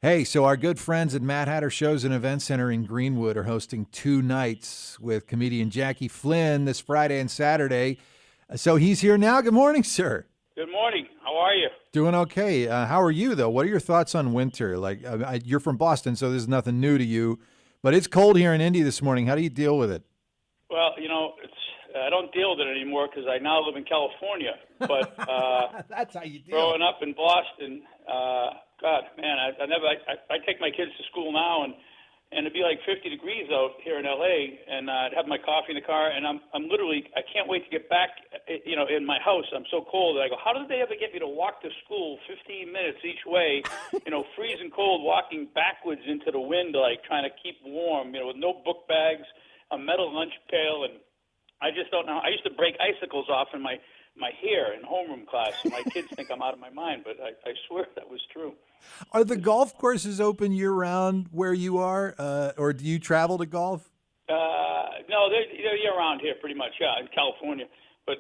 Hey, so our good friends at Mad Hatter Shows and Event Center in Greenwood are hosting 2 nights with comedian Jackie Flynn this Friday and Saturday. So he's here now. Good morning, sir. Good morning. How are you? Doing okay. How are you, though? What are your thoughts on winter? You're from Boston, so this is nothing new to you, but it's cold here in Indy this morning. How do you deal with it? Well, I don't deal with it anymore because I now live in California. But That's how you deal. growing up in Boston, God, man, I take my kids to school now, and it'd be like 50 degrees out here in L.A., and I'd have my coffee in the car, and I'm literally, I can't wait to get back, in my house. I'm so cold. I go, how did they ever get me to walk to school 15 minutes each way, freezing cold, walking backwards into the wind, like trying to keep warm, with no book bags, a metal lunch pail, and I just don't know. I used to break icicles off in my hair in homeroom class, and my kids think I'm out of my mind, but I swear that was true. Are the golf courses open year-round where you are, or do you travel to golf? No, they're year-round here pretty much, yeah, in California. But,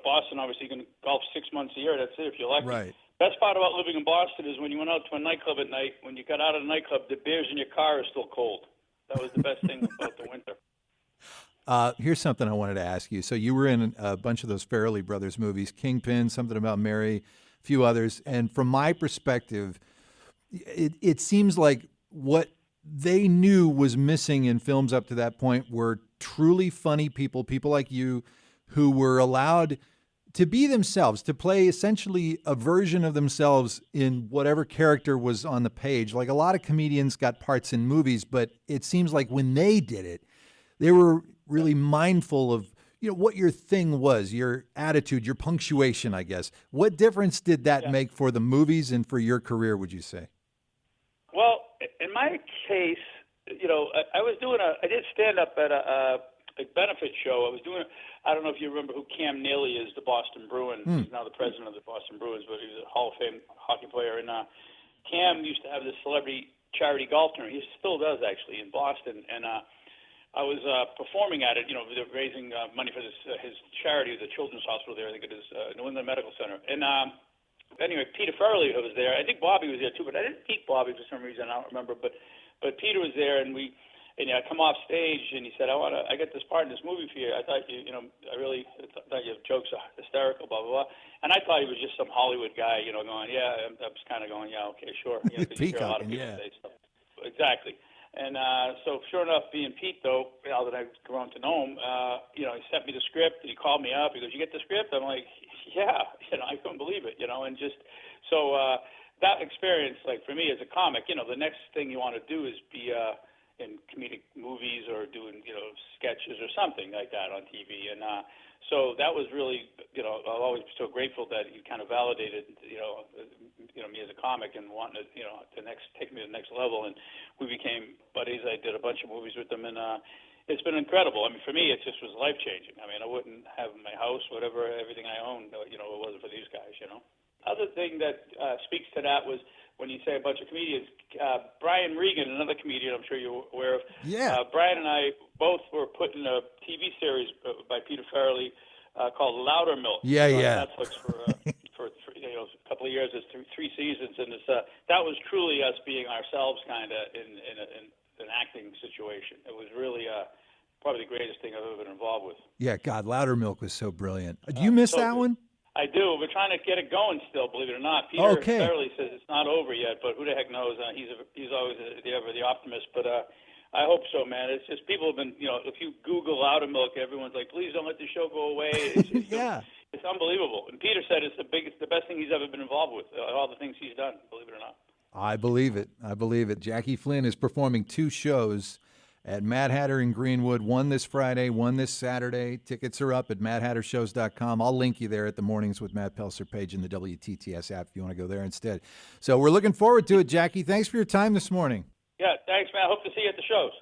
Boston, obviously, you can golf 6 months a year. That's it if you're lucky. Right. Best part about living in Boston is when you went out to a nightclub at night, when you got out of the nightclub, the beers in your car are still cold. That was the best thing about the winter. Here's something I wanted to ask you. So you were in a bunch of those Farrelly Brothers movies, Kingpin, Something About Mary, a few others. And from my perspective, it seems like what they knew was missing in films up to that point were truly funny people like you, who were allowed to be themselves, to play essentially a version of themselves in whatever character was on the page. Like a lot of comedians got parts in movies, but it seems like when they did it, they were really mindful of, what your thing was, your attitude, your punctuation, I guess. What difference did that make for the movies and for your career, would you say? Well, in my case, I did stand up at a benefit show. I don't know if you remember who Cam Neely is, the Boston Bruin. He's now the president of the Boston Bruins, but he was a Hall of Fame hockey player. And Cam used to have this celebrity charity golf tournament. He still does, actually, in Boston. And I was performing at it. They're raising money for his charity, the Children's Hospital there. I think it is New England Medical Center. And anyway, Peter Farrelly was there. I think Bobby was there too, but I didn't meet Bobby for some reason. I don't remember. But Peter was there, and I come off stage, and he said, I get this part in this movie for you. I thought I really thought your jokes are hysterical, blah, blah, blah. And I thought he was just some Hollywood guy, going, yeah. I was kind of going, yeah, okay, sure. 'Cause you hear a lot of people say stuff. Exactly. And so sure enough, being Pete, though, now that I've grown to know him, he sent me the script, and he called me up. He goes, you get the script? I'm like, yeah. I couldn't believe it, and just so that experience, like for me as a comic, the next thing you want to do is be in comedic movies or doing, sketches or something like that on TV. And so that was really, I'm always so grateful that he kind of validated, me as a comic and wanting to, take me to the next level. And we became buddies. I did a bunch of movies with him, and it's been incredible. I mean, for me, it just was life-changing. I mean, I wouldn't have my house, whatever, everything I owned, it wasn't for these guys, Other thing that speaks to that was when you say a bunch of comedians, Brian Regan, another comedian I'm sure you're aware of. Yeah. Brian and I both were put in a TV series by Peter Farrelly called Loudermilk. Yeah. On Netflix for a couple of years. It's 3 seasons, and it's that was truly us being ourselves, kind of in an acting situation. It was really probably the greatest thing I've ever been involved with. Yeah, God, Loudermilk was so brilliant. Do you miss that one? I do. We're trying to get it going still, believe it or not. Peter Farrelly says it's not over yet, but who the heck knows? He's always the optimist, but I hope so, man. It's just people have been, if you Google Loudermilk, everyone's like, please don't let the show go away. It's unbelievable. And Peter said it's the best thing he's ever been involved with, all the things he's done, believe it or not. I believe it. Jackie Flynn is performing 2 shows at Mad Hatter in Greenwood, one this Friday, one this Saturday. Tickets are up at madhattershows.com. I'll link you there at the Mornings with Matt Pelser page in the WTTS app if you want to go there instead. So we're looking forward to it, Jackie. Thanks for your time this morning. Yeah, thanks, man. I hope to see you at the shows.